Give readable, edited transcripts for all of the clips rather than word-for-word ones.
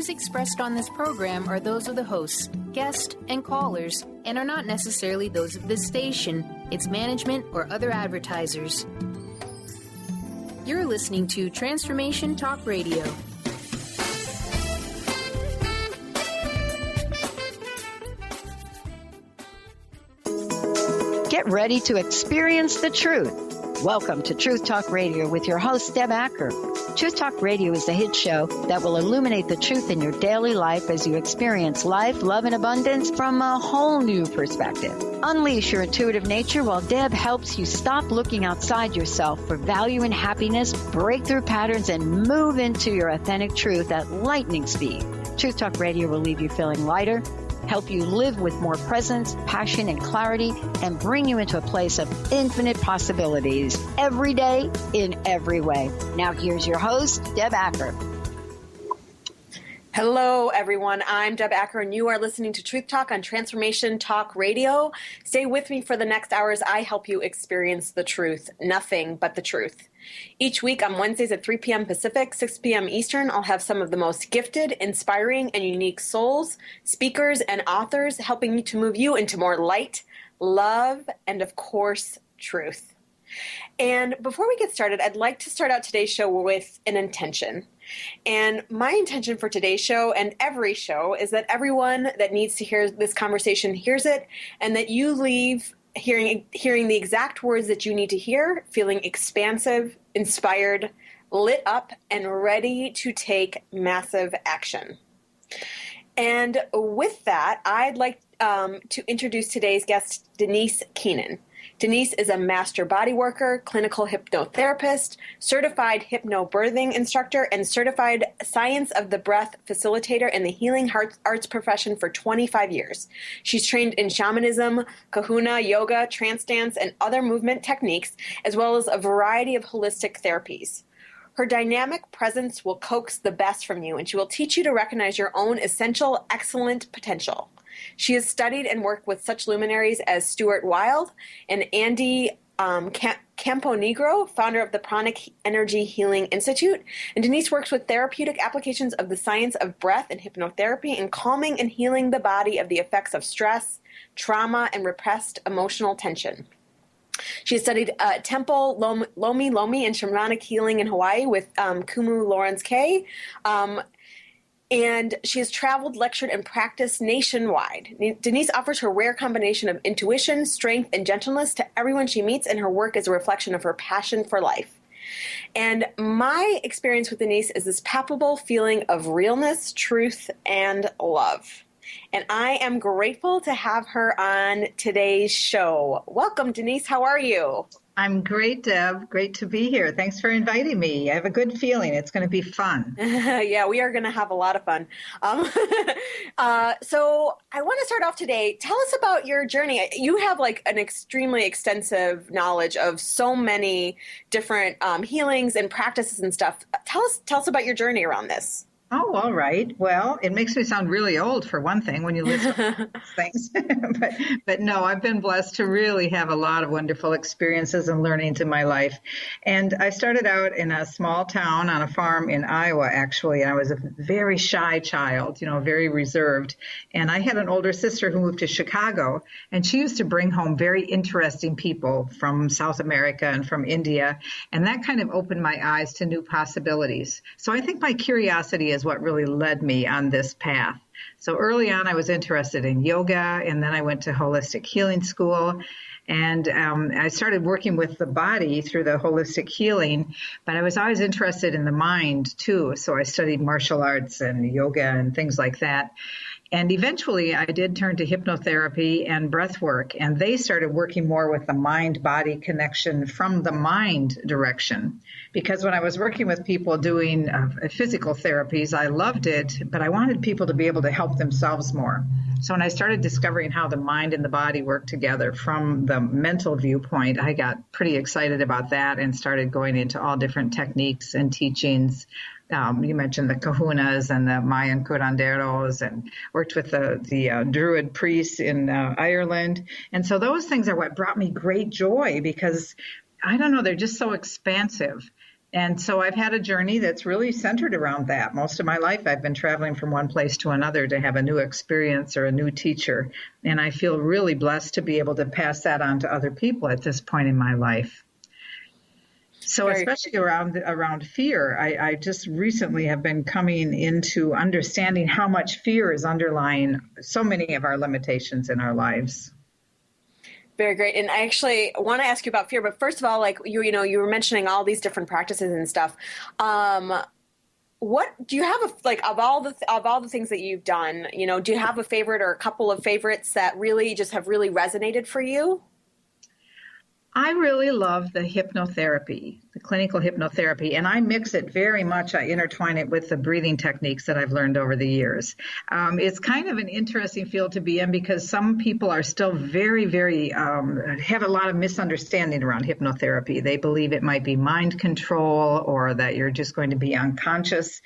views expressed on this program are those of the hosts, guests, and callers, and are not necessarily those of this station, its management, or other advertisers. You're listening to Transformation Talk Radio. Get ready to experience the truth. Welcome to Truth Talk Radio with your host, Deb Acker. Truth Talk Radio is the hit show that will illuminate the truth in your daily life as you experience life, love, and abundance from a whole new perspective. Unleash your intuitive nature while Deb helps you stop looking outside yourself for value and happiness, break through patterns, and move into your authentic truth at lightning speed. Truth Talk Radio will leave you feeling lighter, help you live with more presence, passion, and clarity, and bring you into a place of infinite possibilities every day in every way. Now here's your host, Deb Acker. Hello, everyone. I'm Deb Acker, and you are listening to Truth Talk on Transformation Talk Radio. Stay with me for the next hour as I help you experience the truth, nothing but the truth. Each week on Wednesdays at 3 p.m. Pacific, 6 p.m. Eastern, I'll have some of the most gifted, inspiring, and unique souls, speakers, and authors helping you to move you into more light, love, and, of course, truth. And before we get started, I'd like to start out today's show with an intention. And my intention for today's show and every show is that everyone that needs to hear this conversation hears it, and that you leave hearing the exact words that you need to hear, feeling expansive, inspired, lit up, and ready to take massive action. And with that, I'd like to introduce today's guest, Denise Keenan. Denise is a master body worker, clinical hypnotherapist, certified hypnobirthing instructor, and certified science of the breath facilitator in the healing arts profession for 25 years. She's trained in shamanism, kahuna, yoga, trance dance, and other movement techniques, as well as a variety of holistic therapies. Her dynamic presence will coax the best from you, and she will teach you to recognize your own essential, excellent potential. She has studied and worked with such luminaries as Stuart Wilde and Andy Camponegro, founder of the Pranic Energy Healing Institute. And Denise works with therapeutic applications of the science of breath and hypnotherapy in calming and healing the body of the effects of stress, trauma, and repressed emotional tension. She has studied temple, lomi, and shamanic healing in Hawaii with Kumu Lawrence K. And she has traveled, lectured, and practiced nationwide. Denise offers her rare combination of intuition, strength, and gentleness to everyone she meets, and her work is a reflection of her passion for life. And my experience with Denise is this palpable feeling of realness, truth, and love. And I am grateful to have her on today's show. Welcome, Denise. How are you? I'm great, Deb. Great to be here. Thanks for inviting me. I have a good feeling it's going to be fun. Yeah, we are going to have a lot of fun. So I want to start off today. Tell us about your journey. You have like an extremely extensive knowledge of so many different healings and practices and stuff. Tell us about your journey around this. Oh, all right. Well, it makes me sound really old for one thing when you list all these things. but no, I've been blessed to really have a lot of wonderful experiences and learnings in my life. And I started out in a small town on a farm in Iowa, actually. I was a very shy child, very reserved. And I had an older sister who moved to Chicago, and she used to bring home very interesting people from South America and from India. And that kind of opened my eyes to new possibilities. So I think my curiosity is what really led me on this path. So early on, I was interested in yoga, and then I went to holistic healing school, and I started working with the body through the holistic healing, but I was always interested in the mind, too. So I studied martial arts and yoga and things like that. And eventually, I did turn to hypnotherapy and breath work, and they started working more with the mind-body connection from the mind direction. Because when I was working with people doing physical therapies, I loved it, but I wanted people to be able to help themselves more. So when I started discovering how the mind and the body work together from the mental viewpoint, I got pretty excited about that and started going into all different techniques and teachings. You mentioned the kahunas and the Mayan curanderos, and worked with the Druid priests in Ireland. And so those things are what brought me great joy, because, I don't know, they're just so expansive. And so I've had a journey that's really centered around that. Most of my life, I've been traveling from one place to another to have a new experience or a new teacher. And I feel really blessed to be able to pass that on to other people at this point in my life. So especially around fear, I just recently have been coming into understanding how much fear is underlying so many of our limitations in our lives. Very great. And I actually want to ask you about fear, but first of all, like you were mentioning all these different practices and stuff. What do you have of all the things that you've done, do you have a favorite or a couple of favorites that really just have really resonated for you? I really love the hypnotherapy, the clinical hypnotherapy, and I mix it very much. I intertwine it with the breathing techniques that I've learned over the years. It's kind of an interesting field to be in because some people are still very, very, have a lot of misunderstanding around hypnotherapy. They believe it might be mind control or that you're just going to be unconscious.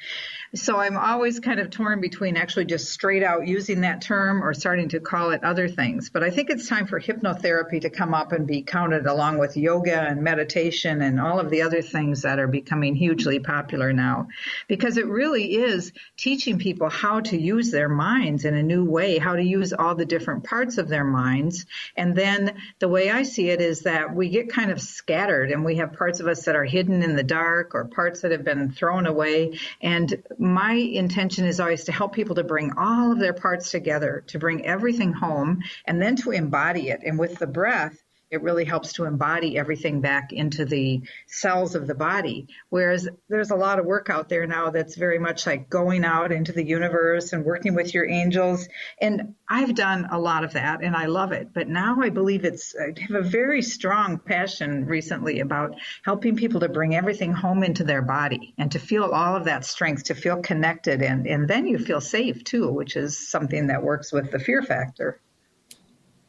So I'm always kind of torn between actually just straight out using that term or starting to call it other things. But I think it's time for hypnotherapy to come up and be counted along with yoga and meditation and all of the other things that are becoming hugely popular now, because it really is teaching people how to use their minds in a new way, how to use all the different parts of their minds. And then the way I see it is that we get kind of scattered and we have parts of us that are hidden in the dark or parts that have been thrown away. And my intention is always to help people to bring all of their parts together, to bring everything home, and then to embody it. And with the breath, it really helps to embody everything back into the cells of the body. Whereas there's a lot of work out there now that's very much like going out into the universe and working with your angels. And I've done a lot of that and I love it. But now I believe I have a very strong passion recently about helping people to bring everything home into their body and to feel all of that strength, to feel connected. And then you feel safe too, which is something that works with the fear factor.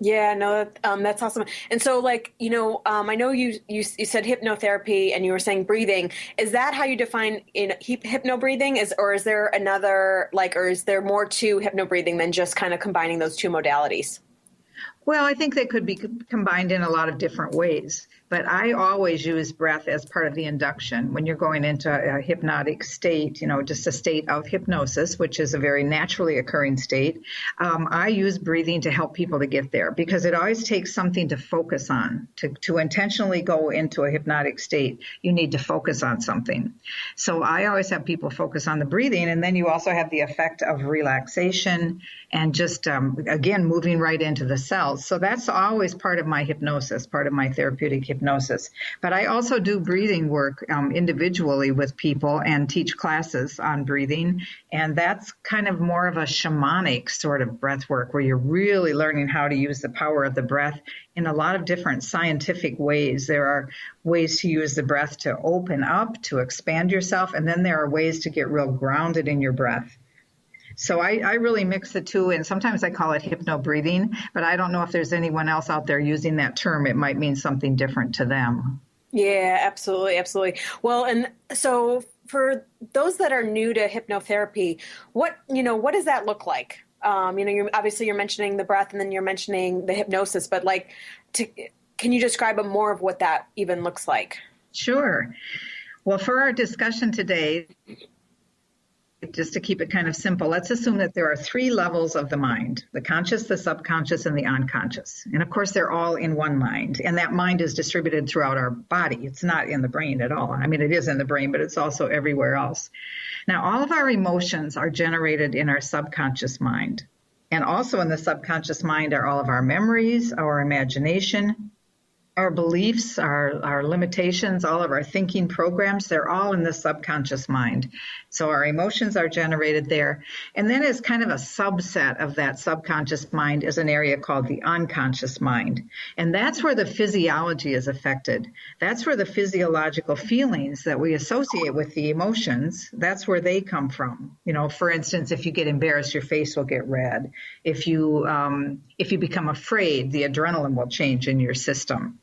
Yeah, no, that's awesome. And so I know you said hypnotherapy and you were saying breathing. Is that how you define hypno breathing or is there another, or is there more to hypno breathing than just kind of combining those two modalities? Well, I think they could be combined in a lot of different ways, but I always use breath as part of the induction when you're going into a hypnotic state, just a state of hypnosis, which is a very naturally occurring state. I use breathing to help people to get there because it always takes something to focus on. To intentionally go into a hypnotic state, you need to focus on something. So I always have people focus on the breathing, and then you also have the effect of relaxation and just, again, moving right into the cells. So that's always part of my hypnosis, part of my therapeutic hypnosis. But I also do breathing work individually with people and teach classes on breathing. And that's kind of more of a shamanic sort of breath work where you're really learning how to use the power of the breath in a lot of different scientific ways. There are ways to use the breath to open up, to expand yourself. And then there are ways to get real grounded in your breath. So I really mix the two, and sometimes I call it hypno breathing, but I don't know if there's anyone else out there using that term. It might mean something different to them. Yeah, absolutely. Absolutely. Well, and so for those that are new to hypnotherapy, what does that look like? You're mentioning the breath and then you're mentioning the hypnosis, but can you describe more of what that even looks like? Sure. Well, for our discussion today, just to keep it kind of simple, let's assume that there are 3 levels of the mind: the conscious, the subconscious, and the unconscious. And of course, they're all in one mind. And that mind is distributed throughout our body. It's not in the brain at all. I mean, it is in the brain, but it's also everywhere else. Now, all of our emotions are generated in our subconscious mind. And also in the subconscious mind are all of our memories, our imagination, our beliefs, our limitations, all of our thinking programs, they're all in the subconscious mind. So our emotions are generated there. And then as kind of a subset of that subconscious mind is an area called the unconscious mind. And that's where the physiology is affected. That's where the physiological feelings that we associate with the emotions, that's where they come from. For instance, if you get embarrassed, your face will get red. If you become afraid, the adrenaline will change in your system.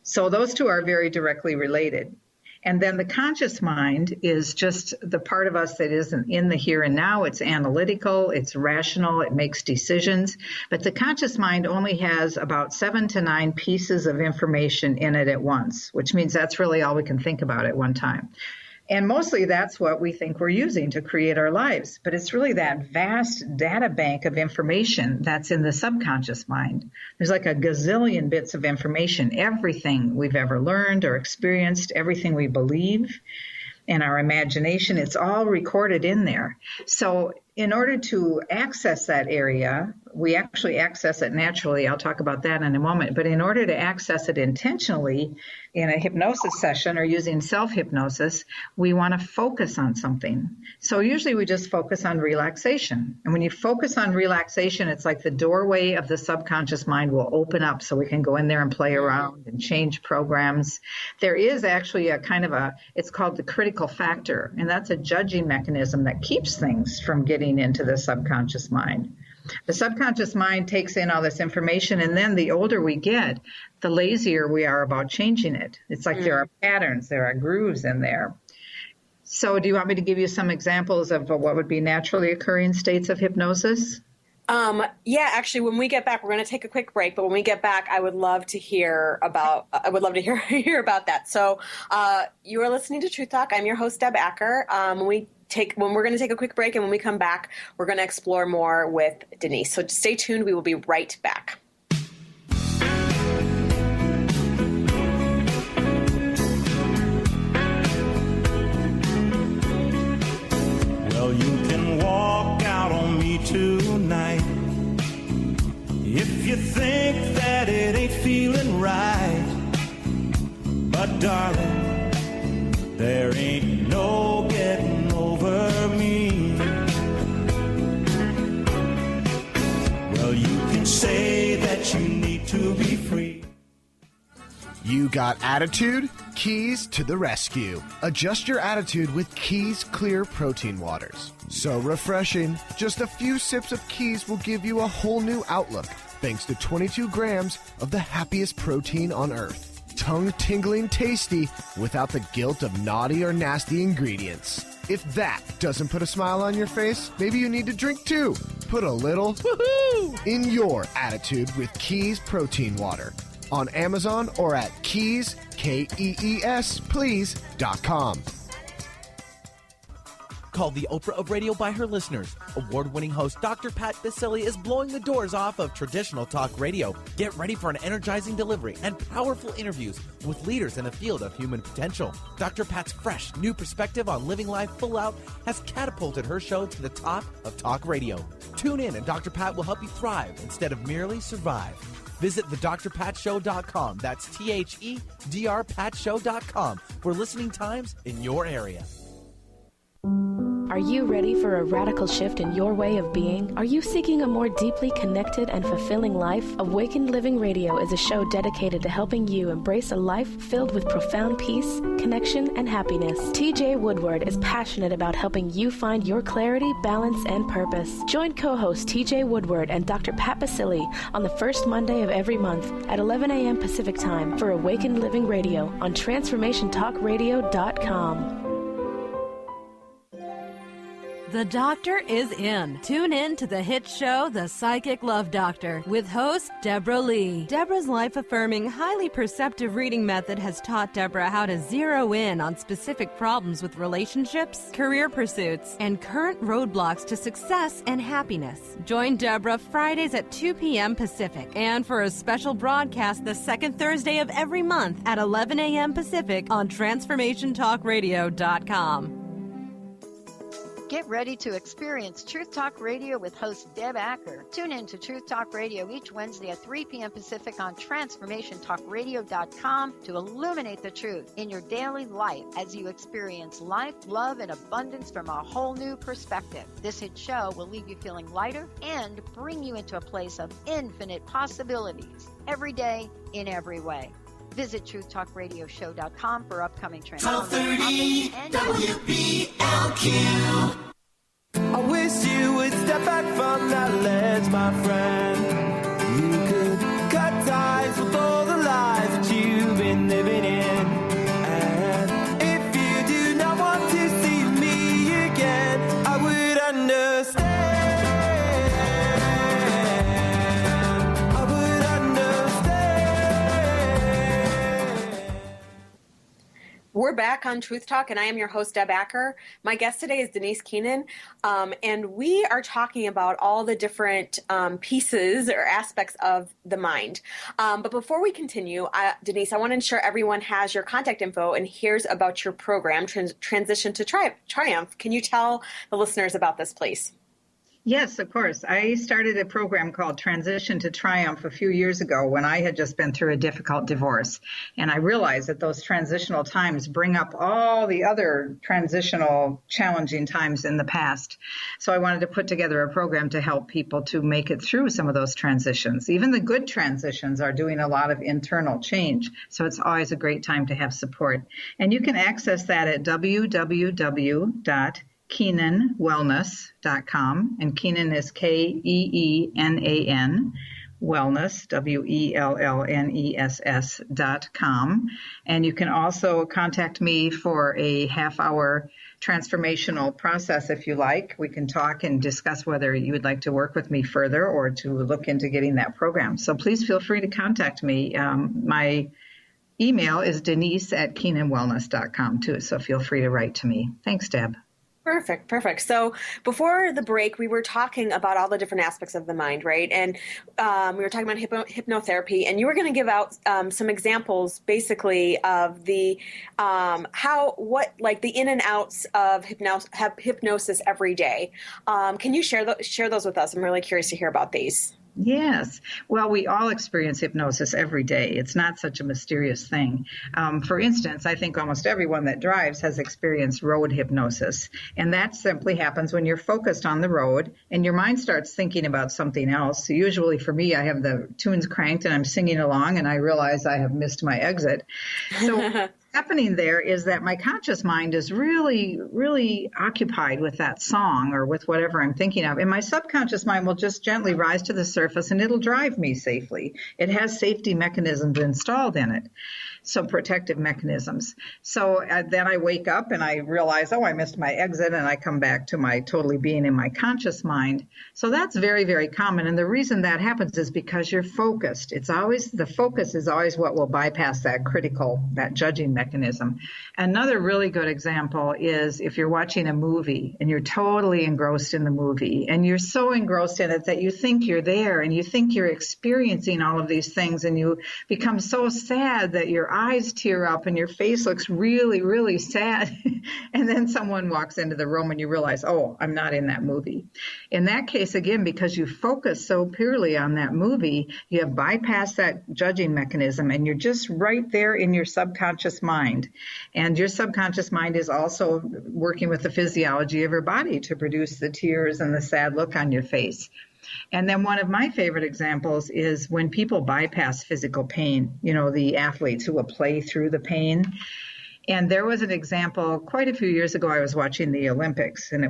So those two are very directly related. And then the conscious mind is just the part of us that isn't in the here and now. It's analytical, it's rational, it makes decisions. But the conscious mind only has about 7 to 9 pieces of information in it at once, which means that's really all we can think about at one time. And mostly that's what we think we're using to create our lives. But it's really that vast data bank of information that's in the subconscious mind. There's like a gazillion bits of information, everything we've ever learned or experienced, everything we believe, and our imagination, it's all recorded in there. So in order to access that area, we actually access it naturally. I'll talk about that in a moment. But in order to access it intentionally in a hypnosis session or using self-hypnosis, we want to focus on something. So usually we just focus on relaxation. And when you focus on relaxation, it's like the doorway of the subconscious mind will open up so we can go in there and play around and change programs. There is actually a kind of it's called the critical factor. And that's a judging mechanism that keeps things from getting into the subconscious mind. The subconscious mind takes in all this information, and then the older we get, the lazier we are about changing it. It's like there are patterns, there are grooves in there. So do you want me to give you some examples of what would be naturally occurring states of hypnosis? Yeah, actually, when we get back, we're going to take a quick break. But when we get back, I would love to hear about. Hear about that. So, you are listening to Truth Talk. I'm your host, Deb Acker. When we're going to take a quick break, and when we come back, we're going to explore more with Denise. So stay tuned. We will be right back. Well, you can walk out on me tonight if you think that it ain't feeling right. But darling, there ain't no getting over me. Well, you can say that you need to be free. You got attitude? Keys to the rescue. Adjust your attitude with Keys Clear Protein Waters. So refreshing. Just a few sips of Keys will give you a whole new outlook, thanks to 22 grams of the happiest protein on earth. Tongue-tingling tasty without the guilt of naughty or nasty ingredients. If that doesn't put a smile on your face, maybe you need to drink too. Put a little woohoo in your attitude with Keys Protein Water. On Amazon or at Keys, Kees, please.com. Called the Oprah of radio by her listeners, award-winning host Dr. Pat Baccili is blowing the doors off of traditional talk radio. Get ready for an energizing delivery and powerful interviews with leaders in the field of human potential. Dr. Pat's fresh, new perspective on living life full out has catapulted her show to the top of talk radio. Tune in and Dr. Pat will help you thrive instead of merely survive. Visit thedrpatshow.com. That's THEDRPatShow.com for listening times in your area. Are you ready for a radical shift in your way of being? Are you seeking a more deeply connected and fulfilling life? Awakened Living Radio is a show dedicated to helping you embrace a life filled with profound peace, connection, and happiness. TJ Woodward is passionate about helping you find your clarity, balance, and purpose. Join co-host TJ Woodward and Dr. Pat Baccili on the first Monday of every month at 11 a.m. Pacific Time for Awakened Living Radio on TransformationTalkRadio.com. The Doctor is in. Tune in to the hit show, The Psychic Love Doctor, with host Deborah Lee. Deborah's life-affirming, highly perceptive reading method has taught Deborah how to zero in on specific problems with relationships, career pursuits, and current roadblocks to success and happiness. Join Deborah Fridays at 2 p.m. Pacific, and for a special broadcast the second Thursday of every month at 11 a.m. Pacific on TransformationTalkRadio.com. Get ready to experience Truth Talk Radio with host Deb Acker. Tune in to Truth Talk Radio each Wednesday at 3 p.m. Pacific on TransformationTalkRadio.com to illuminate the truth in your daily life as you experience life, love, and abundance from a whole new perspective. This hit show will leave you feeling lighter and bring you into a place of infinite possibilities every day in every way. Visit TruthTalkRadioshow.com for upcoming transformation. 1230 WBLQ. I wish you would step back from that ledge, my friend. You could cut ties with all the lies that you've been living in. And back on Truth Talk, and I am your host, Deb Acker. My guest today is Denise Keenan, and we are talking about all the different pieces or aspects of the mind. But before we continue, Denise, I want to ensure everyone has your contact info and hears about your program, Transition to Triumph. Can you tell the listeners about this, please? Yes, of course. I started a program called Transition to Triumph a few years ago when I had just been through a difficult divorce. And I realized that those transitional times bring up all the other transitional challenging times in the past. So I wanted to put together a program to help people to make it through some of those transitions. Even the good transitions are doing a lot of internal change. So it's always a great time to have support. And you can access that at www.KeenanWellness.com, and Keenan is Keenan, wellness, WELLNESS.com. And you can also contact me for a half-hour transformational process if you like. We can talk and discuss whether you would like to work with me further or to look into getting that program. So please feel free to contact me. My email is denise@KeenanWellness.com too, so feel free to write to me. Thanks, Deb. Perfect. So before the break, we were talking about all the different aspects of the mind, right? And we were talking about hypnotherapy, and you were going to give out some examples, basically, of the the in and outs of hypnosis every day. Can you share those with us? I'm really curious to hear about these. Yes. Well, we all experience hypnosis every day. It's not such a mysterious thing. For instance, I think almost everyone that drives has experienced road hypnosis. And that simply happens when you're focused on the road and your mind starts thinking about something else. So usually for me, I have the tunes cranked and I'm singing along and I realize I have missed my exit. So happening there is that my conscious mind is really, really occupied with that song or with whatever I'm thinking of. And my subconscious mind will just gently rise to the surface and it'll drive me safely. It has safety mechanisms installed in it. So protective mechanisms. So then I wake up and I realize, I missed my exit, and I come back to my totally being in my conscious mind. So that's very, very common. And the reason that happens is because you're focused. The focus is always what will bypass that judging mechanism. Another really good example is if you're watching a movie and you're totally engrossed in the movie and you're so engrossed in it that you think you're there and you think you're experiencing all of these things, and you become so sad that your eyes tear up and your face looks really, really sad. And then someone walks into the room and you realize, I'm not in that movie. In that case, again, because you focus so purely on that movie, you have bypassed that judging mechanism and you're just right there in your subconscious mind. And your subconscious mind is also working with the physiology of your body to produce the tears and the sad look on your face. And then one of my favorite examples is when people bypass physical pain, the athletes who will play through the pain. And there was an example quite a few years ago. I was watching the Olympics, and I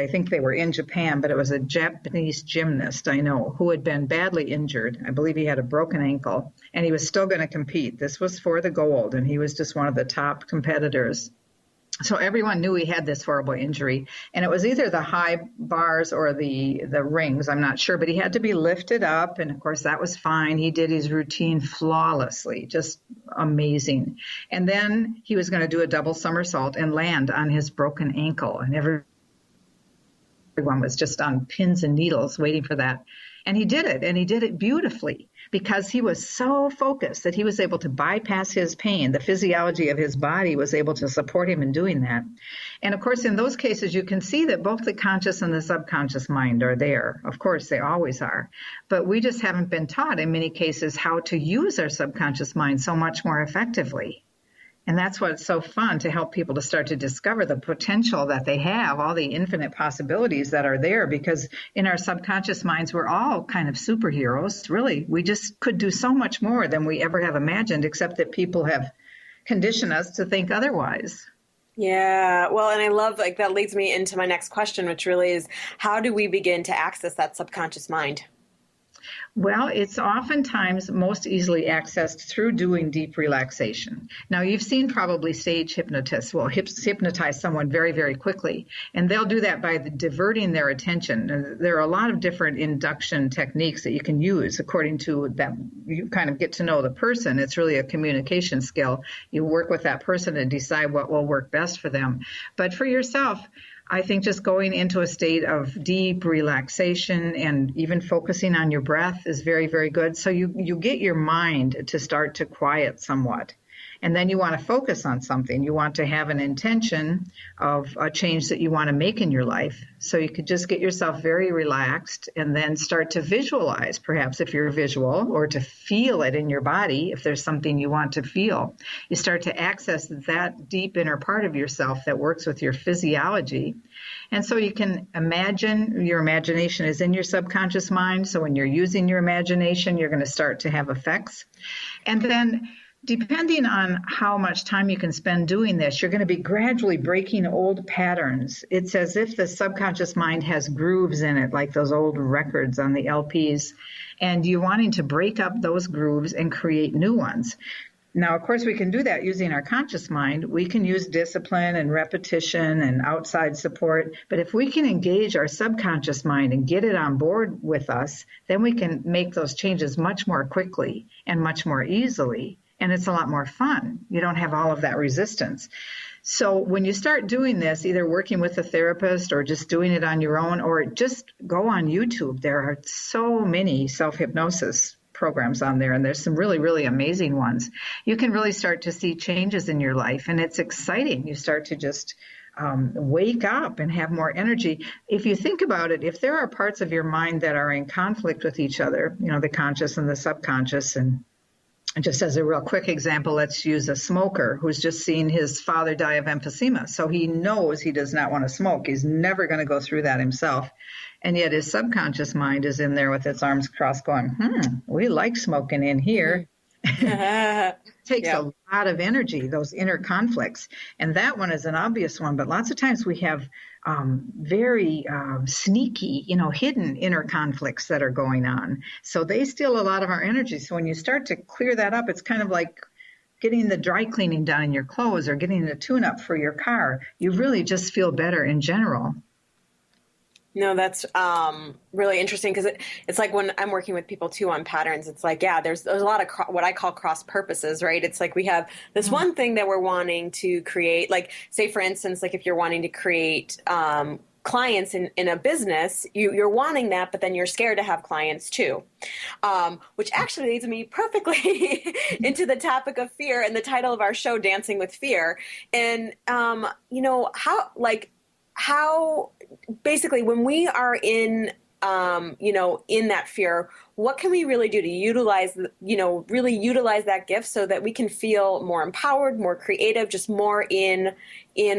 think they were in Japan, but it was a Japanese gymnast I know who had been badly injured. I believe he had a broken ankle, and he was still going to compete. This was for the gold, and he was just one of the top competitors. So everyone knew he had this horrible injury, and it was either the high bars or the rings, I'm not sure, but he had to be lifted up, and of course that was fine. He did his routine flawlessly, just amazing. And then he was going to do a double somersault and land on his broken ankle, and everyone was just on pins and needles waiting for that. And he did it, and he did it beautifully because he was so focused that he was able to bypass his pain. The physiology of his body was able to support him in doing that. And of course, in those cases, you can see that both the conscious and the subconscious mind are there. Of course, they always are. But we just haven't been taught in many cases how to use our subconscious mind so much more effectively. And that's what's so fun, to help people to start to discover the potential that they have, all the infinite possibilities that are there, because in our subconscious minds, we're all kind of superheroes. Really, we just could do so much more than we ever have imagined, except that people have conditioned us to think otherwise. Yeah, well, and I love, that leads me into my next question, which really is, how do we begin to access that subconscious mind? Well, it's oftentimes most easily accessed through doing deep relaxation. Now, you've seen probably stage hypnotists will hypnotize someone very, very quickly, and they'll do that by diverting their attention. There are a lot of different induction techniques that you can use according to that. You kind of get to know the person. It's really a communication skill. You work with that person and decide what will work best for them. But for yourself, I think just going into a state of deep relaxation and even focusing on your breath is very, very good. So you get your mind to start to quiet somewhat. And then you want to focus on something. You want to have an intention of a change that you want to make in your life. So you could just get yourself very relaxed and then start to visualize, perhaps if you're visual, or to feel it in your body if there's something you want to feel. You start to access that deep inner part of yourself that works with your physiology. And so you can imagine, your imagination is in your subconscious mind. So when you're using your imagination, you're going to start to have effects. And then depending on how much time you can spend doing this, you're going to be gradually breaking old patterns. It's as if the subconscious mind has grooves in it, like those old records on the LPs, and you're wanting to break up those grooves and create new ones. Now, of course, we can do that using our conscious mind. We can use discipline and repetition and outside support. But if we can engage our subconscious mind and get it on board with us, then we can make those changes much more quickly and much more easily. And it's a lot more fun. You don't have all of that resistance. So when you start doing this, either working with a therapist or just doing it on your own, or just go on YouTube. There are so many self-hypnosis programs on there, and there's some really, really amazing ones. You can really start to see changes in your life, and it's exciting. You start to just wake up and have more energy. If you think about it, if there are parts of your mind that are in conflict with each other, the conscious and the subconscious, and just as a real quick example, let's use a smoker who's just seen his father die of emphysema. So he knows he does not want to smoke. He's never going to go through that himself. And yet his subconscious mind is in there with its arms crossed going, we like smoking in here. It takes a lot of energy, those inner conflicts. And that one is an obvious one. But lots of times we have very sneaky, hidden inner conflicts that are going on. So they steal a lot of our energy. So when you start to clear that up, it's kind of like getting the dry cleaning done in your clothes or getting a tune-up for your car. You really just feel better in general. No, that's really interesting because it's like when I'm working with people too on patterns, it's like, there's a lot of what I call cross purposes, right? It's like we have this one thing that we're wanting to create, like say, for instance, like if you're wanting to create clients in a business, you're wanting that, but then you're scared to have clients too, which actually leads me perfectly into the topic of fear and the title of our show, Dancing with Fear. And, how basically when we are in that fear, what can we really do to utilize that gift so that we can feel more empowered, more creative, just more in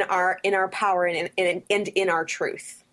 our power and in our truth?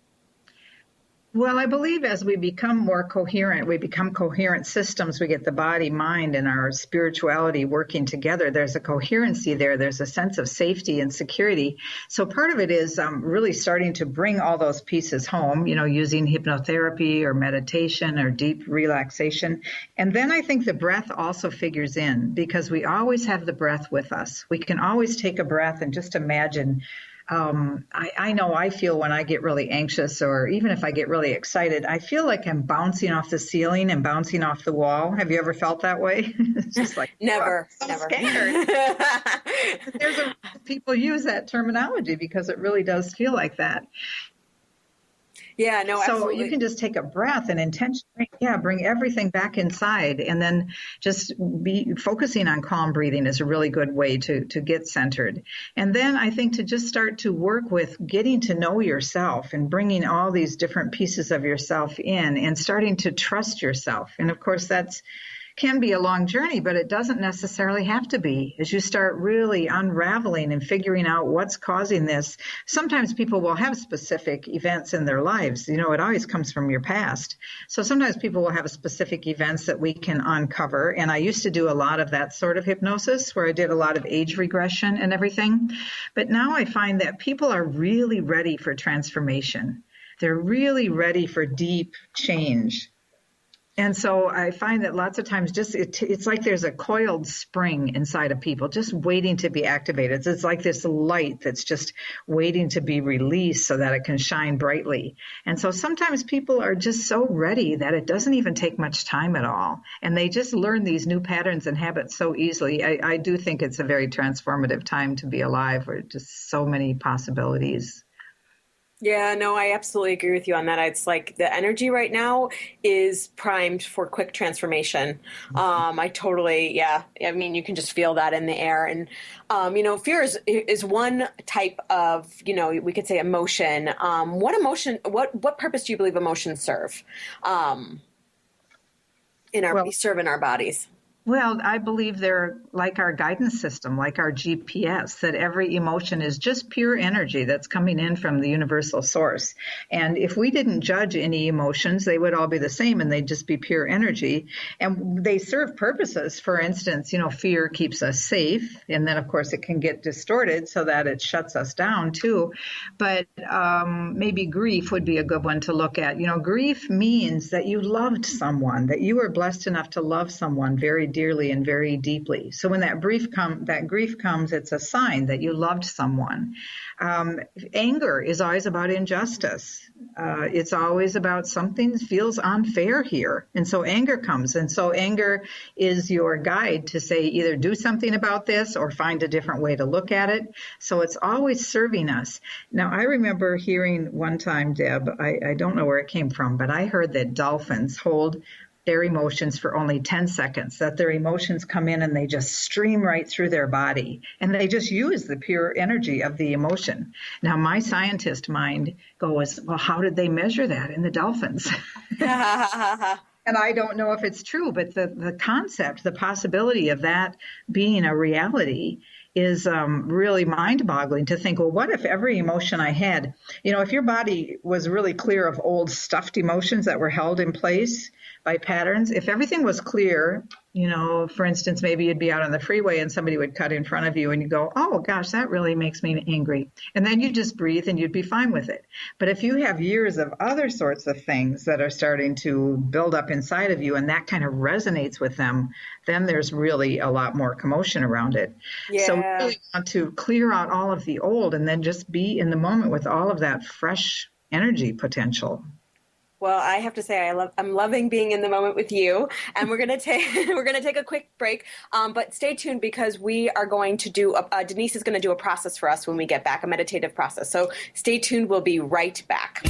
Well, I believe as we become more coherent, we become coherent systems, we get the body, mind, and our spirituality working together. There's a coherency there. There's a sense of safety and security. So part of it is really starting to bring all those pieces home, using hypnotherapy or meditation or deep relaxation. And then I think the breath also figures in because we always have the breath with us. We can always take a breath and just imagine. I know I feel when I get really anxious or even if I get really excited, I feel like I'm bouncing off the ceiling and bouncing off the wall. Have you ever felt that way? It's just like, never. Scared. People use that terminology because it really does feel like that. Yeah, no, absolutely. So you can just take a breath and intentionally, bring everything back inside, and then just be focusing on calm breathing is a really good way to get centered. And then I think to just start to work with getting to know yourself and bringing all these different pieces of yourself in and starting to trust yourself. And of course, that's can be a long journey, but it doesn't necessarily have to be. As you start really unraveling and figuring out what's causing this, sometimes people will have specific events in their lives. It always comes from your past. So sometimes people will have specific events that we can uncover. And I used to do a lot of that sort of hypnosis where I did a lot of age regression and everything. But now I find that people are really ready for transformation. They're really ready for deep change. And so I find that lots of times it's like there's a coiled spring inside of people just waiting to be activated. It's like this light that's just waiting to be released so that it can shine brightly. And so sometimes people are just so ready that it doesn't even take much time at all. And they just learn these new patterns and habits so easily. I do think it's a very transformative time to be alive, where just so many possibilities. Yeah, no, I absolutely agree with you on that. It's like the energy right now is primed for quick transformation. I totally, yeah. I mean, you can just feel that in the air. And, fear is one type of, we could say emotion. What purpose do you believe emotions serve? Serve in our bodies? Well, I believe they're like our guidance system, like our GPS, that every emotion is just pure energy that's coming in from the universal source. And if we didn't judge any emotions, they would all be the same and they'd just be pure energy. And they serve purposes. For instance, fear keeps us safe. And then, of course, it can get distorted so that it shuts us down, too. But maybe grief would be a good one to look at. Grief means that you loved someone, that you were blessed enough to love someone very dearly and very deeply. So when that grief comes, it's a sign that you loved someone. Anger is always about injustice. It's always about something feels unfair here. And so anger comes. And so anger is your guide to say either do something about this or find a different way to look at it. So it's always serving us. Now, I remember hearing one time, Deb, I don't know where it came from, but I heard that dolphins hold their emotions for only 10 seconds, that their emotions come in and they just stream right through their body. And they just use the pure energy of the emotion. Now, my scientist mind goes, well, how did they measure that in the dolphins? And I don't know if it's true, but the concept, the possibility of that being a reality is really mind-boggling to think, well, what if every emotion I had, if your body was really clear of old stuffed emotions that were held in place by patterns, if everything was clear, for instance, maybe you'd be out on the freeway and somebody would cut in front of you and you go, oh gosh, that really makes me angry. And then you just breathe and you'd be fine with it. But if you have years of other sorts of things that are starting to build up inside of you and that kind of resonates with them, then there's really a lot more commotion around it. Yeah. So we really want to clear out all of the old and then just be in the moment with all of that fresh energy potential. Well, I have to say I'm loving being in the moment with you, and we're gonna take a quick break. But stay tuned because we are going to do Denise is going to do a process for us when we get back, a meditative process. So stay tuned. We'll be right back.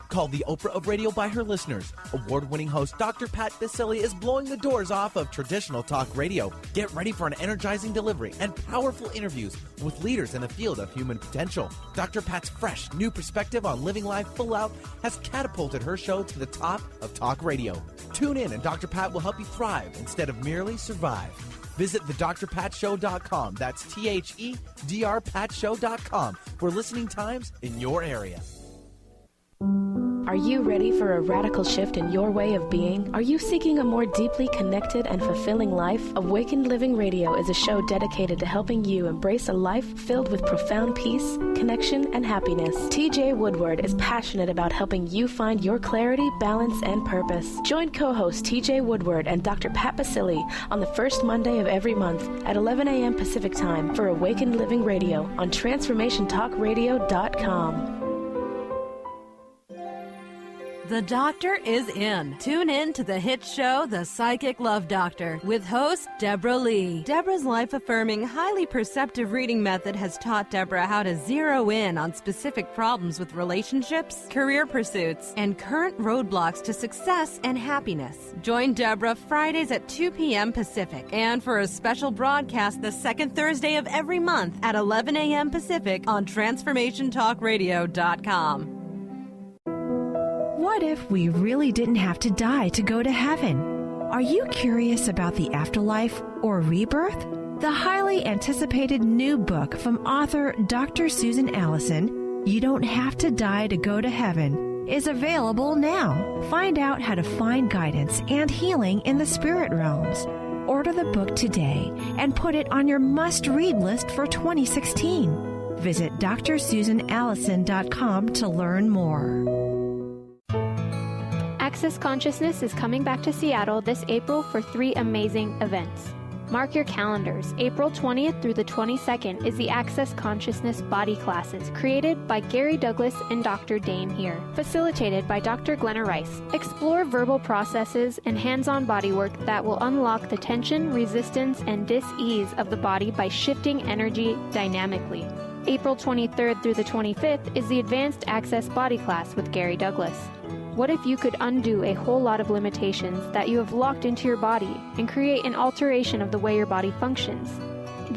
Called the Oprah of radio by her listeners, award-winning host Dr. Pat Baccili is blowing the doors off of traditional talk radio. Get ready for an energizing delivery and powerful interviews with leaders in the field of human potential. Dr. Pat's fresh, new perspective on living life full out has catapulted her show to the top of talk radio. Tune in and Dr. Pat will help you thrive instead of merely survive. Visit thedrpatshow.com. That's THEDRPatshow.com for listening times in your area. Are you ready for a radical shift in your way of being? Are you seeking a more deeply connected and fulfilling life? Awakened Living Radio is a show dedicated to helping you embrace a life filled with profound peace, connection, and happiness. TJ Woodward is passionate about helping you find your clarity, balance, and purpose. Join co-host TJ Woodward and Dr. Pat Baccili on the first Monday of every month at 11 a.m. Pacific Time for Awakened Living Radio on TransformationTalkRadio.com. The doctor is in. Tune in to the hit show, The Psychic Love Doctor, with host Deborah Lee. Deborah's life-affirming, highly perceptive reading method has taught Deborah how to zero in on specific problems with relationships, career pursuits, and current roadblocks to success and happiness. Join Deborah Fridays at 2 p.m. Pacific, and for a special broadcast the second Thursday of every month at 11 a.m. Pacific on TransformationTalkRadio.com. What if we really didn't have to die to go to heaven? Are you curious about the afterlife or rebirth? The highly anticipated new book from author Dr. Susan Allison, You Don't Have to Die to Go to Heaven, is available now. Find out how to find guidance and healing in the spirit realms. Order the book today and put it on your must-read list for 2016. Visit drsusanallison.com to learn more. Access Consciousness is coming back to Seattle this April for 3 amazing events. Mark your calendars. April 20th through the 22nd is the Access Consciousness Body Classes, created by Gary Douglas and Dr. Dame here, facilitated by Dr. Glenna Rice. Explore verbal processes and hands-on bodywork that will unlock the tension, resistance, and dis-ease of the body by shifting energy dynamically. April 23rd through the 25th is the Advanced Access Body Class with Gary Douglas. What if you could undo a whole lot of limitations that you have locked into your body and create an alteration of the way your body functions?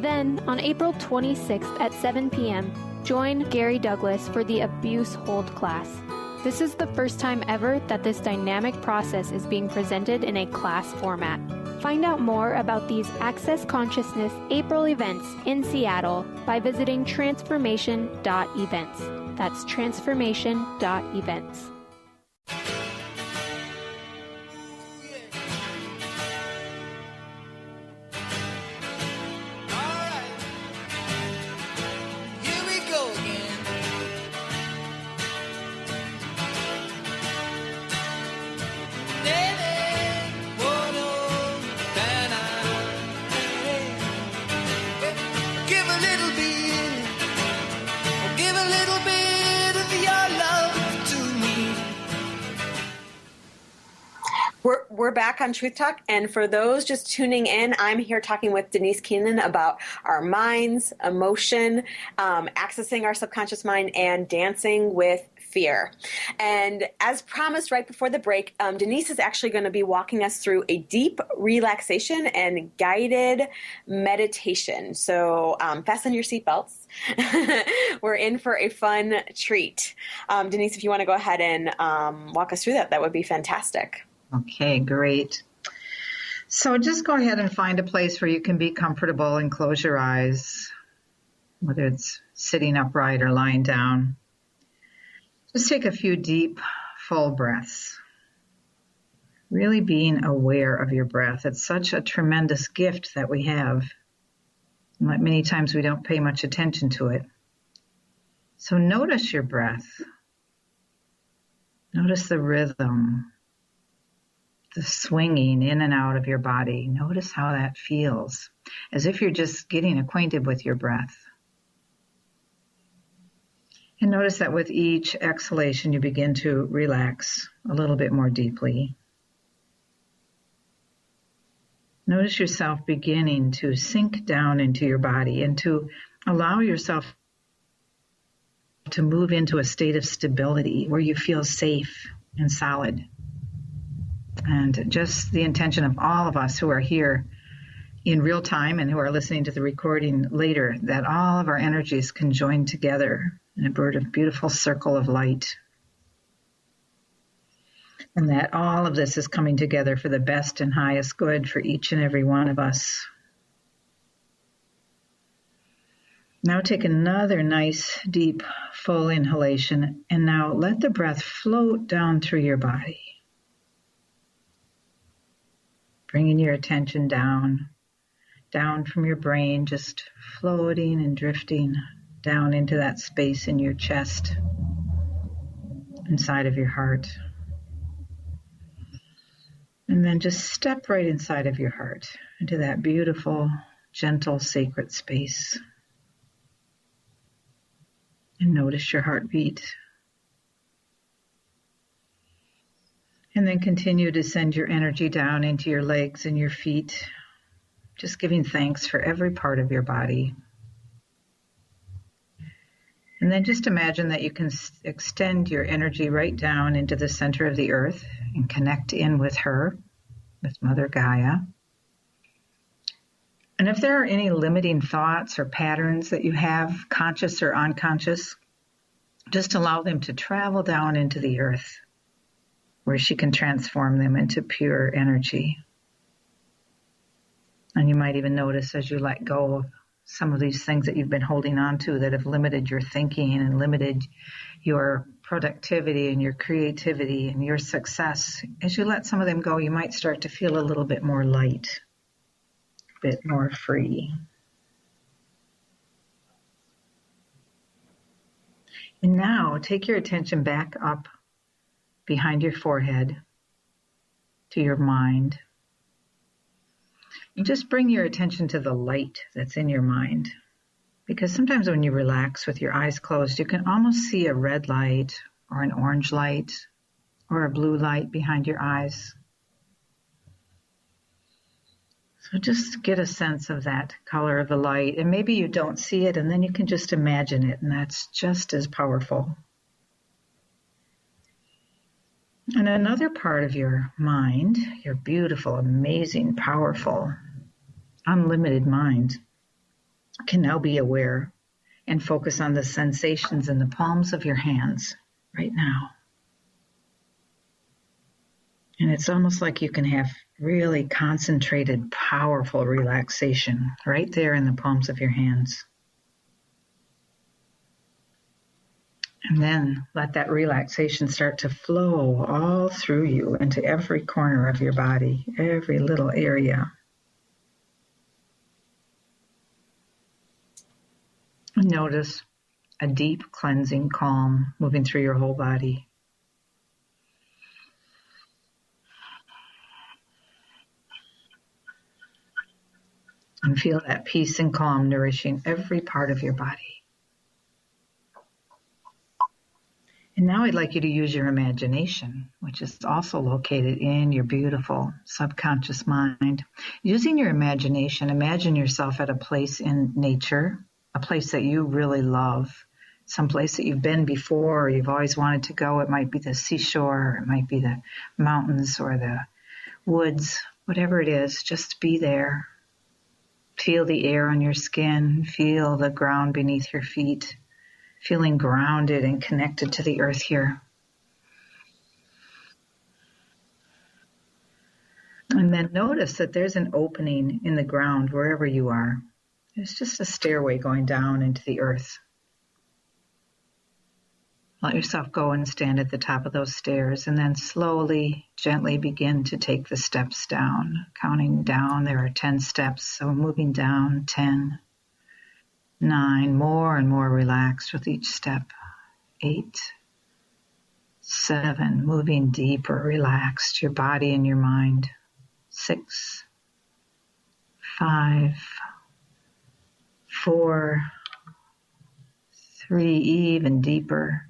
Then, on April 26th at 7 p.m., join Gary Douglas for the Abuse Hold class. This is the first time ever that this dynamic process is being presented in a class format. Find out more about these Access Consciousness April events in Seattle by visiting transformation.events. That's transformation.events. We're back on Truth Talk, and for those just tuning in, I'm here talking with Denise Keenan about our minds, emotion, accessing our subconscious mind, and dancing with fear. And as promised right before the break, Denise is actually going to be walking us through a deep relaxation and guided meditation. So fasten your seatbelts. We're in for a fun treat. Denise, if you want to go ahead and walk us through that, that would be fantastic. Okay, great. So just go ahead and find a place where you can be comfortable and close your eyes, whether it's sitting upright or lying down. Just take a few deep, full breaths. Really being aware of your breath. It's such a tremendous gift that we have. Many times we don't pay much attention to it. So notice your breath. Notice the rhythm. The swinging in and out of your body. Notice how that feels, as if you're just getting acquainted with your breath. And notice that with each exhalation, you begin to relax a little bit more deeply. Notice yourself beginning to sink down into your body and to allow yourself to move into a state of stability where you feel safe and solid. And just the intention of all of us who are here in real time and who are listening to the recording later, that all of our energies can join together in a beautiful circle of light. And that all of this is coming together for the best and highest good for each and every one of us. Now take another nice, deep, full inhalation, and now let the breath float down through your body. Bringing your attention down from your brain, just floating and drifting down into that space in your chest, inside of your heart. And then just step right inside of your heart, into that beautiful, gentle, sacred space. And notice your heartbeat. And then continue to send your energy down into your legs and your feet, just giving thanks for every part of your body. And then just imagine that you can extend your energy right down into the center of the earth and connect in with her, with Mother Gaia. And if there are any limiting thoughts or patterns that you have, conscious or unconscious, just allow them to travel down into the earth, where she can transform them into pure energy. And you might even notice as you let go of some of these things that you've been holding on to that have limited your thinking and limited your productivity and your creativity and your success. As you let some of them go, you might start to feel a little bit more light, a bit more free. And now take your attention back up behind your forehead to your mind. And just bring your attention to the light that's in your mind. Because sometimes when you relax with your eyes closed, you can almost see a red light or an orange light or a blue light behind your eyes. So just get a sense of that color of the light. And maybe you don't see it, and then you can just imagine it, and that's just as powerful. And another part of your mind, your beautiful, amazing, powerful, unlimited mind, can now be aware and focus on the sensations in the palms of your hands right now. And it's almost like you can have really concentrated, powerful relaxation right there in the palms of your hands. And then let that relaxation start to flow all through you into every corner of your body, every little area. And notice a deep cleansing calm moving through your whole body. And feel that peace and calm nourishing every part of your body. And now I'd like you to use your imagination, which is also located in your beautiful subconscious mind. Using your imagination, imagine yourself at a place in nature, a place that you really love, some place that you've been before or you've always wanted to go. It might be the seashore, or it might be the mountains or the woods, whatever it is, just be there. Feel the air on your skin, feel the ground beneath your feet. Feeling grounded and connected to the earth here. And then notice that there's an opening in the ground wherever you are. There's just a stairway going down into the earth. Let yourself go and stand at the top of those stairs and then slowly, gently begin to take the steps down. Counting down, there are 10 steps, so moving down, 10. 9, more and more relaxed with each step. 8, 7, moving deeper, relaxed, your body and your mind. 6, 5, 4, 3, even deeper.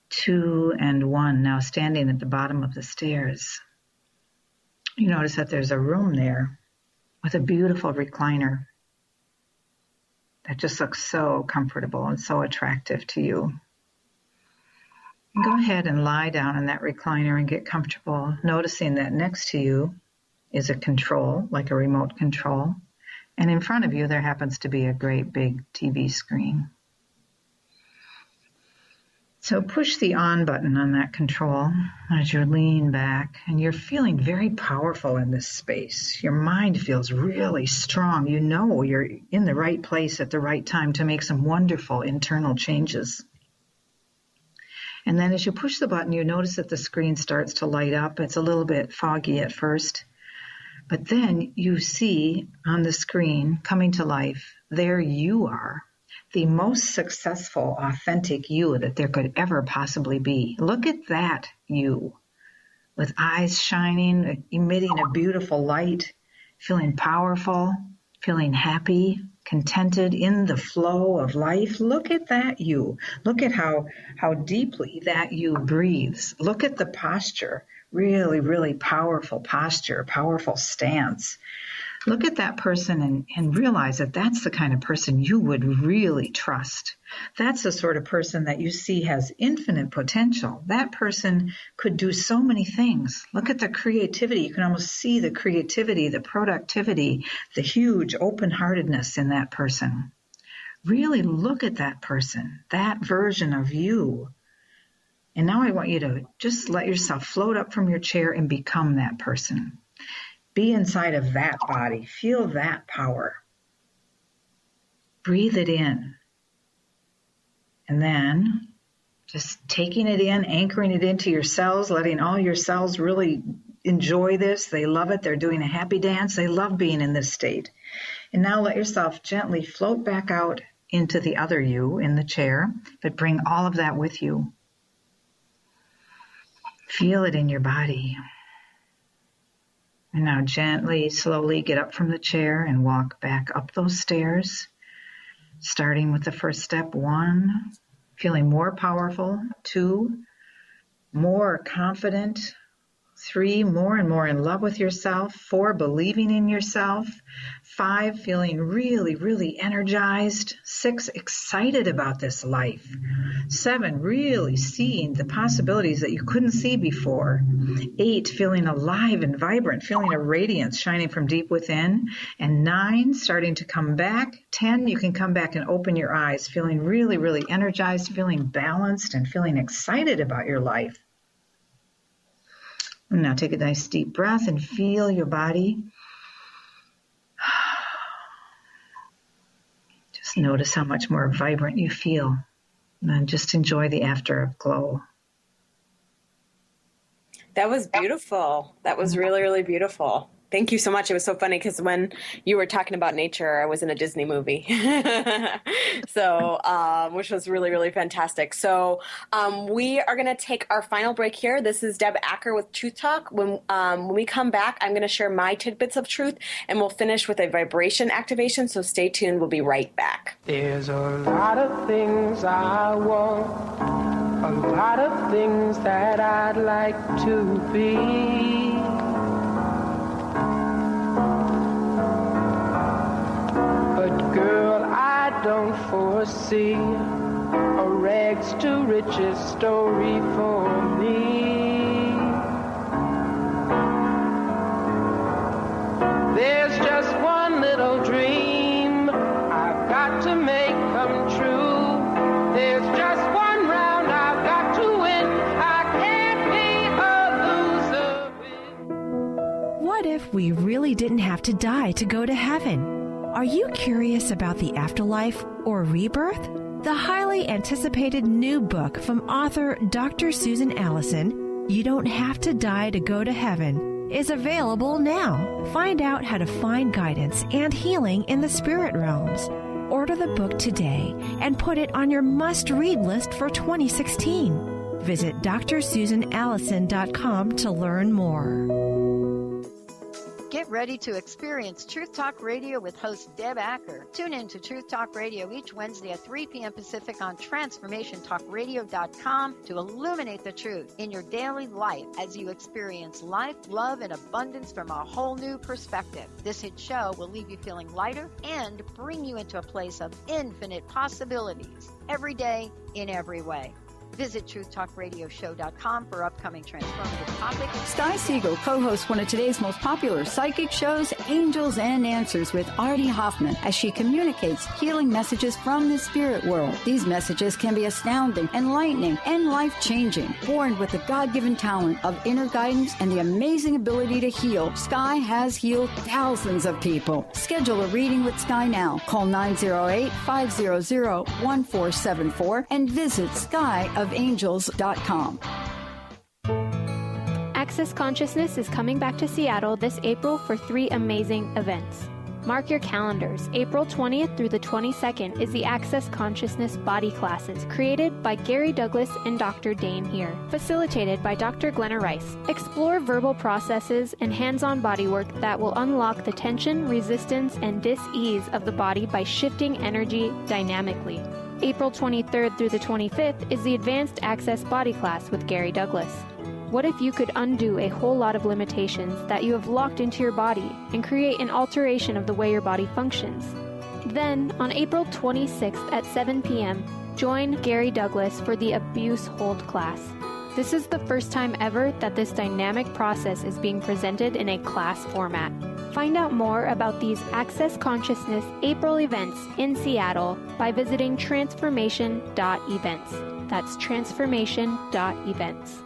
2 and 1. Now standing at the bottom of the stairs. You notice that there's a room there with a beautiful recliner. That just looks so comfortable and so attractive to you. And go ahead and lie down in that recliner and get comfortable, noticing that next to you is a control, like a remote control. And in front of you, there happens to be a great big TV screen. So push the on button on that control as you lean back, and you're feeling very powerful in this space. Your mind feels really strong. You know you're in the right place at the right time to make some wonderful internal changes. And then as you push the button, you notice that the screen starts to light up. It's a little bit foggy at first, but then you see on the screen coming to life, there you are. The most successful, authentic you that there could ever possibly be. Look at that you, with eyes shining, emitting a beautiful light, feeling powerful, feeling happy, contented in the flow of life. Look at that you. Look at how deeply that you breathes. Look at the posture. Really, really powerful posture, powerful stance. Look at that person and realize that that's the kind of person you would really trust. That's the sort of person that you see has infinite potential. That person could do so many things. Look at the creativity. You can almost see the creativity, the productivity, the huge open-heartedness in that person. Really look at that person, that version of you. And now I want you to just let yourself float up from your chair and become that person. Be inside of that body. Feel that power. Breathe it in. And then just taking it in, anchoring it into your cells, letting all your cells really enjoy this. They love it. They're doing a happy dance. They love being in this state. And now let yourself gently float back out into the other you in the chair, but bring all of that with you. Feel it in your body. And now gently, slowly get up from the chair and walk back up those stairs, starting with the first step, 1, feeling more powerful, 2, more confident, 3, more and more in love with yourself, 4, believing in yourself, 5, feeling really, really energized, 6, excited about this life, 7, really seeing the possibilities that you couldn't see before, 8, feeling alive and vibrant, feeling a radiance shining from deep within, and 9, starting to come back, 10, you can come back and open your eyes, feeling really, really energized, feeling balanced, and feeling excited about your life. And now take a nice deep breath and feel your body. Just notice how much more vibrant you feel. And then just enjoy the afterglow. That was beautiful. That was really, really beautiful. Thank you so much. It was so funny because when you were talking about nature, I was in a Disney movie, so which was really, really fantastic. So we are going to take our final break here. This is Deb Acker with Truth Talk. When we come back, I'm going to share my tidbits of truth, and we'll finish with a vibration activation. So stay tuned. We'll be right back. There's a lot of things I want, a lot of things that I'd like to be. But girl, I don't foresee a rags to riches story for me. There's just one little dream I've got to make come true. There's just one round I've got to win. I can't be a loser. What if we really didn't have to die to go to heaven? Are you curious about the afterlife or rebirth? The highly anticipated new book from author Dr. Susan Allison, You Don't Have to Die to Go to Heaven, is available now. Find out how to find guidance and healing in the spirit realms. Order the book today and put it on your must-read list for 2016. Visit drsusanallison.com to learn more. Get ready to experience Truth Talk Radio with host Deb Acker. Tune in to Truth Talk Radio each Wednesday at 3 p.m. Pacific on TransformationTalkRadio.com to illuminate the truth in your daily life as you experience life, love, and abundance from a whole new perspective. This hit show will leave you feeling lighter and bring you into a place of infinite possibilities every day in every way. Visit TruthTalkRadioshow.com for upcoming transformative topics. Sky Siegel co-hosts one of today's most popular psychic shows, Angels and Answers, with Artie Hoffman, as she communicates healing messages from the spirit world. These messages can be astounding, enlightening, and life-changing. Born with the God-given talent of inner guidance and the amazing ability to heal, Sky has healed thousands of people. Schedule a reading with Sky now. Call 908-500-1474 and visit skyofangels.com. Access Consciousness is coming back to Seattle this April for 3 amazing events. Mark your calendars. April 20th through the 22nd is the Access Consciousness Body Classes created by Gary Douglas and Dr. Dane here, facilitated by Dr. Glenna Rice. Explore verbal processes and hands-on bodywork that will unlock the tension, resistance, and dis-ease of the body by shifting energy dynamically. April 23rd through the 25th is the Advanced Access Body Class with Gary Douglas. What if you could undo a whole lot of limitations that you have locked into your body and create an alteration of the way your body functions? Then, on April 26th at 7 p.m., join Gary Douglas for the Abuse Hold class. This is the first time ever that this dynamic process is being presented in a class format. Find out more about these Access Consciousness April events in Seattle by visiting transformation.events. That's transformation.events.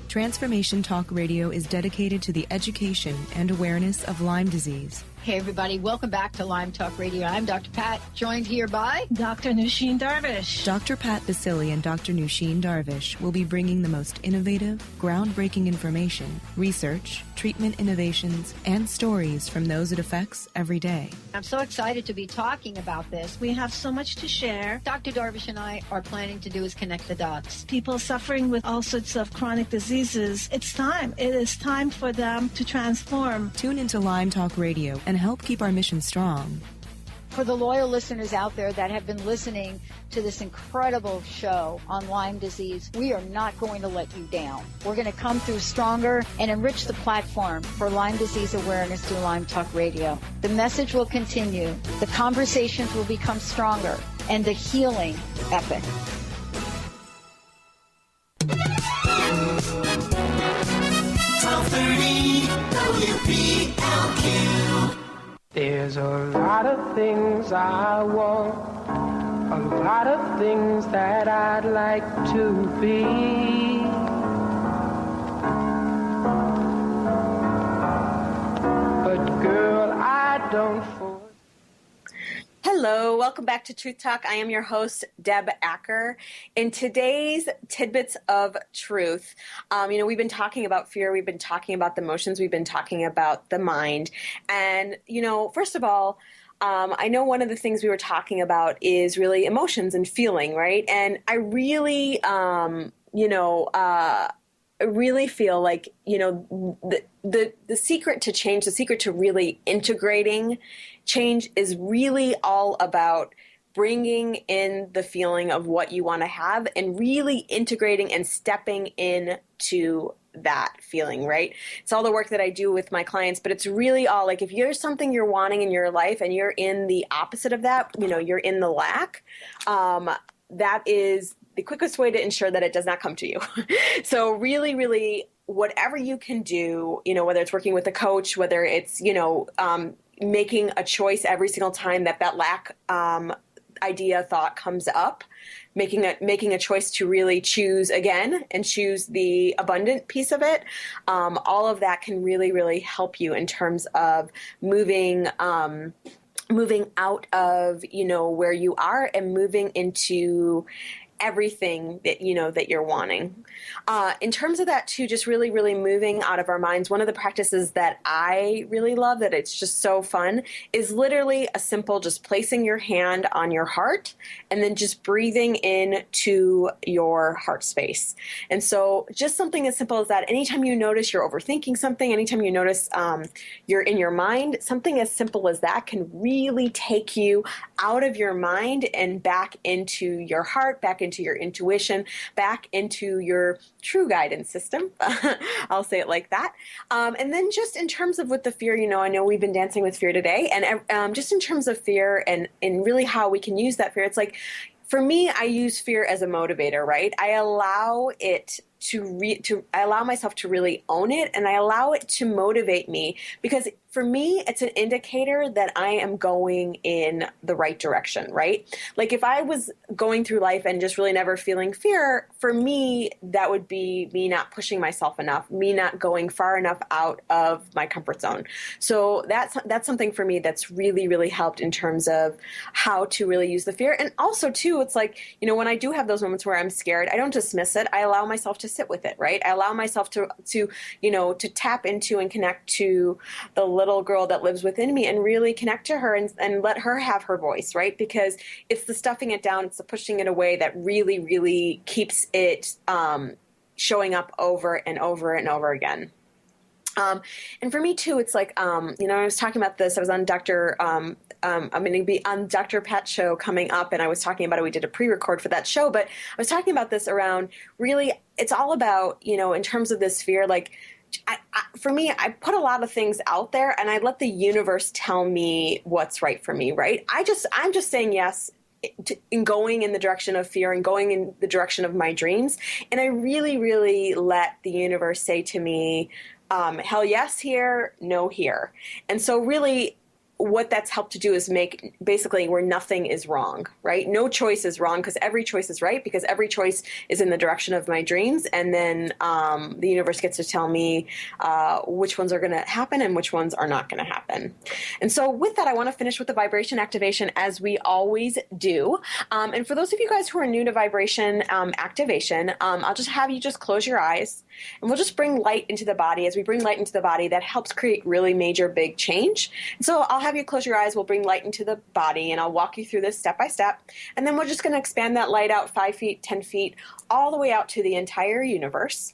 Transformation Talk Radio is dedicated to the education and awareness of Lyme disease. Hey, everybody. Welcome back to Lyme Talk Radio. I'm Dr. Pat, joined here by Dr. Nusheen Darvish. Dr. Pat Basili and Dr. Nusheen Darvish will be bringing the most innovative, groundbreaking information, research, treatment innovations, and stories from those it affects every day. I'm so excited to be talking about this. We have so much to share. Dr. Darvish and I are planning to do is connect the dots. People suffering with all sorts of chronic diseases, it's time. It is time for them to transform. Tune into Lyme Talk Radio and help keep our mission strong. For the loyal listeners out there that have been listening to this incredible show on Lyme disease, we are not going to let you down. We're going to come through stronger and enrich the platform for Lyme disease awareness through Lyme Talk Radio. The message will continue, the conversations will become stronger, and the healing epic. WPLQ. There's a lot of things I want, a lot of things that I'd like to be. But girl, I don't Hello, welcome back to Truth Talk. I am your host, Deb Acker. In today's Tidbits of Truth, we've been talking about fear, we've been talking about the emotions, we've been talking about the mind. And, first of all, I know one of the things we were talking about is really emotions and feeling, right? And I really, I really feel like, the secret to change, the secret to really integrating change is really all about bringing in the feeling of what you want to have and really integrating and stepping into that feeling, right? It's all the work that I do with my clients, but it's really all like, if there's something you're wanting in your life and you're in the opposite of that, you're in the lack, that is the quickest way to ensure that it does not come to you. So really, really, whatever you can do, whether it's working with a coach, whether it's, making a choice every single time that lack idea, thought comes up, making a choice to really choose again and choose the abundant piece of it. All of that can really, really help you in terms of moving out of, where you are and moving into everything that that you're wanting. In terms of that too, just really, really moving out of our minds, one of the practices that I really love, that it's just so fun, is literally a simple just placing your hand on your heart and then just breathing into your heart space. And so just something as simple as that. Anytime you notice you're overthinking something, anytime you notice you're in your mind, something as simple as that can really take you out of your mind and back into your heart, back into your intuition, back into your true guidance system. I'll say it like that. And then just in terms of with the fear, I know we've been dancing with fear today, and just in terms of fear and really how we can use that fear, it's like, for me, I use fear as a motivator, right? I allow it I allow myself to really own it, and I allow it to motivate me, because for me, it's an indicator that I am going in the right direction, right? Like if I was going through life and just really never feeling fear, for me, that would be me not pushing myself enough, me not going far enough out of my comfort zone. So that's something for me that's really, really helped in terms of how to really use the fear. And also too, it's like, when I do have those moments where I'm scared, I don't dismiss it. I allow myself to sit with it, right? I allow myself to tap into and connect to the little girl that lives within me and really connect to her and let her have her voice, right? Because it's the stuffing it down, it's the pushing it away that really, really keeps it showing up over and over and over again. And for me too, it's like, I was talking about this. I was on I'm going to be on Dr. Pat's show coming up, and I was talking about it. We did a pre-record for that show, but I was talking about this around really, it's all about, in terms of this fear, like, for me, I put a lot of things out there and I let the universe tell me what's right for me, right? I'm just saying yes in going in the direction of fear and going in the direction of my dreams. And I really, really let the universe say to me, hell yes here, no here. And so really what that's helped to do is make basically where nothing is wrong, right? No choice is wrong because every choice is right, because every choice is in the direction of my dreams. And then the universe gets to tell me which ones are going to happen and which ones are not going to happen. And so with that, I want to finish with the vibration activation as we always do. And for those of you guys who are new to vibration activation, I'll just have you just close your eyes and we'll just bring light into the body. As we bring light into the body, that helps create really major big change. And so I'll have you close your eyes, we'll bring light into the body, and I'll walk you through this step by step. And then we're just going to expand that light out 5 feet, 10 feet, all the way out to the entire universe.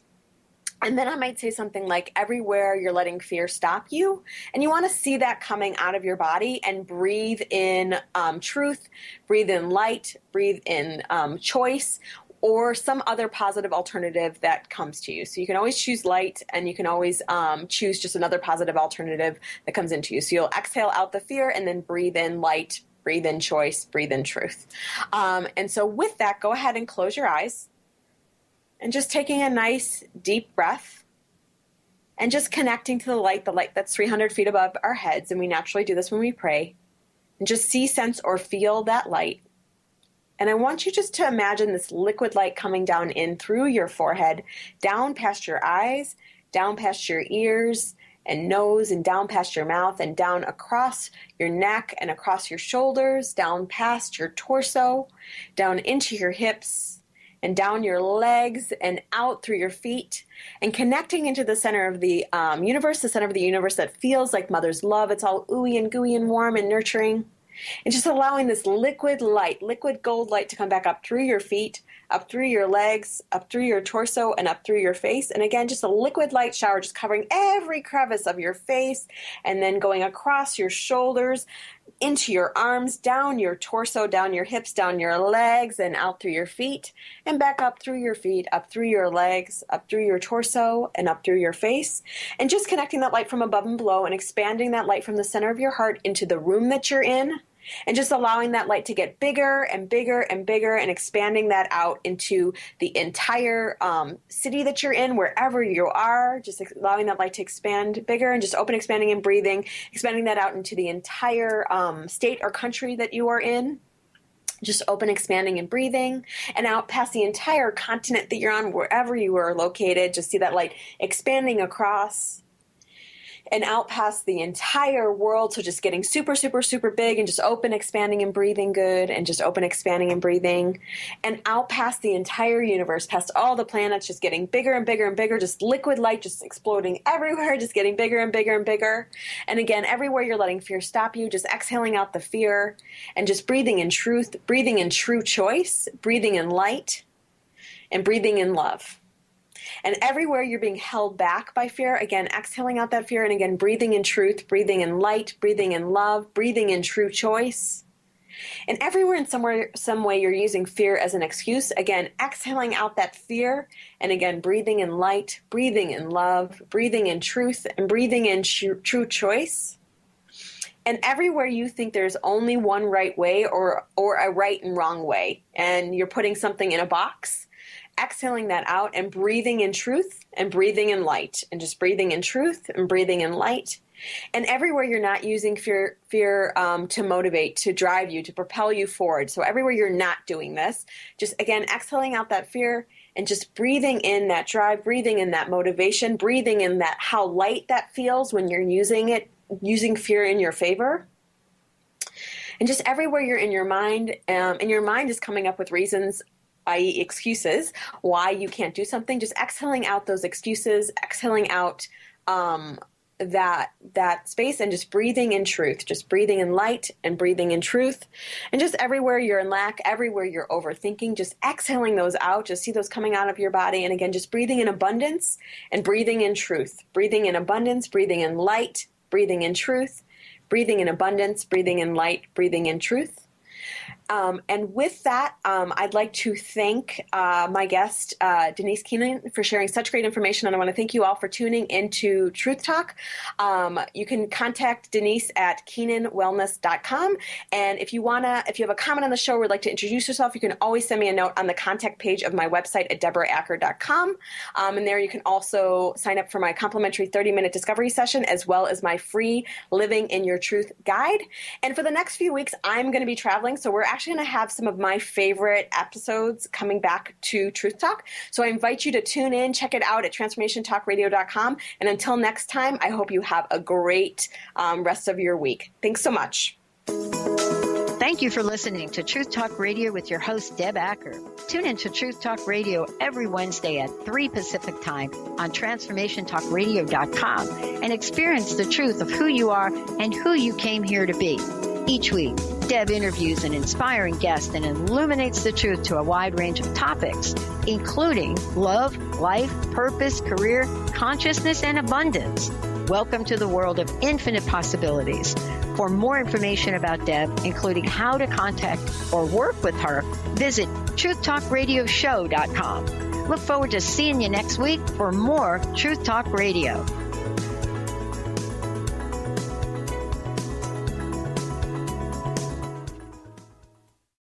And then I might say something like, everywhere you're letting fear stop you, and you want to see that coming out of your body, and breathe in truth, breathe in light, breathe in choice, or some other positive alternative that comes to you. So you can always choose light, and you can always choose just another positive alternative that comes into you. So you'll exhale out the fear and then breathe in light, breathe in choice, breathe in truth. And so with that, go ahead and close your eyes and just taking a nice deep breath and just connecting to the light that's 300 feet above our heads. And we naturally do this when we pray. And just see, sense, or feel that light. And I want you just to imagine this liquid light coming down in through your forehead, down past your eyes, down past your ears and nose, and down past your mouth, and down across your neck and across your shoulders, down past your torso, down into your hips, and down your legs and out through your feet, and connecting into the center of the universe, the center of the universe that feels like mother's love. It's all ooey and gooey and warm and nurturing. And just allowing this liquid light, liquid gold light, to come back up through your feet, up through your legs, up through your torso, and up through your face. And again, just a liquid light shower, just covering every crevice of your face, and then going across your shoulders, into your arms, down your torso, down your hips, down your legs, and out through your feet, and back up through your feet, up through your legs, up through your torso, and up through your face. And just connecting that light from above and below, and expanding that light from the center of your heart into the room that you're in. And just allowing that light to get bigger and bigger and bigger, and expanding that out into the entire city that you're in, wherever you are, just allowing that light to expand bigger, and just open, expanding, and breathing, expanding that out into the entire state or country that you are in. Just open, expanding, and breathing, and out past the entire continent that you're on, wherever you are located. Just see that light expanding across and out past the entire world. So just getting super, super, super big, and just open, expanding, and breathing good, and just open, expanding, and breathing, and out past the entire universe, past all the planets, just getting bigger and bigger and bigger, just liquid light just exploding everywhere, just getting bigger and bigger and bigger. And again, everywhere you're letting fear stop you, just exhaling out the fear, and just breathing in truth, breathing in true choice, breathing in light, and breathing in love. And everywhere you're being held back by fear, again, exhaling out that fear, and again, breathing in truth, breathing in light, breathing in love, breathing in true choice. And everywhere in some way you're using fear as an excuse, again, exhaling out that fear, and again, breathing in light, breathing in love, breathing in truth, and breathing in true choice. And everywhere you think there's only one right way, or a right and wrong way, and you're putting something in a box, exhaling that out and breathing in truth and breathing in light, and just breathing in truth and breathing in light. And everywhere you're not using fear to motivate, to drive you, to propel you forward. So everywhere you're not doing this, just again, exhaling out that fear and just breathing in that drive, breathing in that motivation, breathing in that how light that feels when you're using fear in your favor. And just everywhere you're in your mind, and your mind is coming up with reasons, i.e. excuses, why you can't do something, just exhaling out those excuses, exhaling out that space and just breathing in truth, just breathing in light and breathing in truth. And just everywhere you're in lack, everywhere you're overthinking, just exhaling those out, just see those coming out of your body. And again, just breathing in abundance and breathing in truth, breathing in abundance, breathing in light, breathing in truth, breathing in abundance, breathing in light, breathing in truth. And with that, I'd like to thank my guest, Denise Keenan, for sharing such great information. And I want to thank you all for tuning into Truth Talk. You can contact Denise at KeenanWellness.com. And if you have a comment on the show or would like to introduce yourself, you can always send me a note on the contact page of my website at DeborahAcker.com. And there you can also sign up for my complimentary 30-minute discovery session, as well as my free Living in Your Truth guide. And for the next few weeks, I'm going to be traveling. So we're actually going to have some of my favorite episodes coming back to Truth Talk. So I invite you to tune in, check it out at transformationtalkradio.com. And until next time, I hope you have a great rest of your week. Thanks so much. Thank you for listening to Truth Talk Radio with your host, Deb Acker. Tune in to Truth Talk Radio every Wednesday at 3 Pacific Time on transformationtalkradio.com and experience the truth of who you are and who you came here to be. Each week, Deb interviews an inspiring guest and illuminates the truth to a wide range of topics, including love, life, purpose, career, consciousness, and abundance. Welcome to the world of infinite possibilities. For more information about Deb, including how to contact or work with her, visit truthtalkradioshow.com. Look forward to seeing you next week for more Truth Talk Radio.